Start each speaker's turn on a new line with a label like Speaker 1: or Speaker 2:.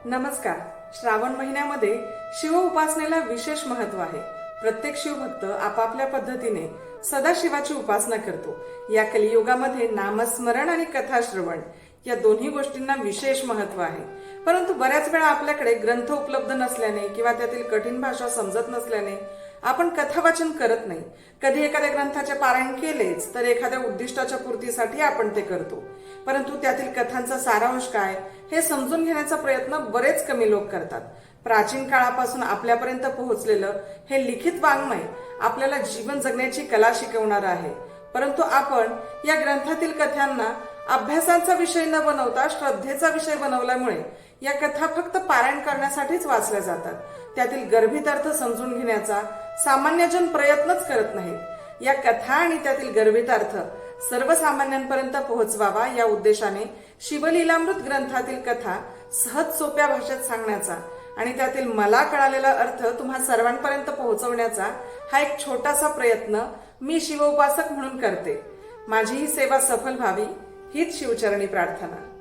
Speaker 1: नमस्कार. श्रावण महिन्यामध्ये शिव उपासनेला विशेष महत्व आहे. प्रत्येक शिवभक्त आपापल्या पद्धतीने सदाशिवाची उपासना करतो. या कलियुगामध्ये नामस्मरण आणि कथाश्रवण या दोन्ही गोष्टींना विशेष महत्व आहे. परंतु बऱ्याच वेळा आपल्याकडे ग्रंथ उपलब्ध नसल्याने किंवा त्यातील कठीण भाषा समजत नसल्याने आपण कथा वाचन करत नाही. कधी एखाद्या ग्रंथाचे पारायण केलेच तर एखाद्या उद्दिष्टाच्या पूर्तीसाठी आपण ते करतो. परंतु त्यातील कथांचा सारांश काय हे समजून घेण्याचा प्रयत्न बरेच कमी लोक करतात. प्राचीन काळापासून आपल्यापर्यंत पोहोचलेलं हे लिखित वाङ्मय आपल्याला जीवन जगण्याची कला शिकवणार आहे. परंतु आपण या ग्रंथातील कथांना अभ्यासाचा विषय न बनवता श्रद्धेचा विषय बनवल्यामुळे या कथा फक्त पारायण करण्यासाठीच वाचल्या जातात. त्यातील गर्भित अर्थ समजून घेण्याचा सामान्यजन प्रयत्नच करत नाहीत. या कथा आणि त्यातील गर्भित अर्थ सर्वसामान्यांपर्यंत पोहोचवावा या उद्देशाने शिवलीलामृत ग्रंथातील कथा सहज सोप्या भाषेत सांगण्याचा आणि त्यातील मला कळालेला अर्थ तुम्हा सर्वांपर्यंत पोहोचवण्याचा हा एक छोटासा प्रयत्न मी शिवउपासक म्हणून करते. माझी ही सेवा सफल व्हावी हीच शिवचरणी प्रार्थना.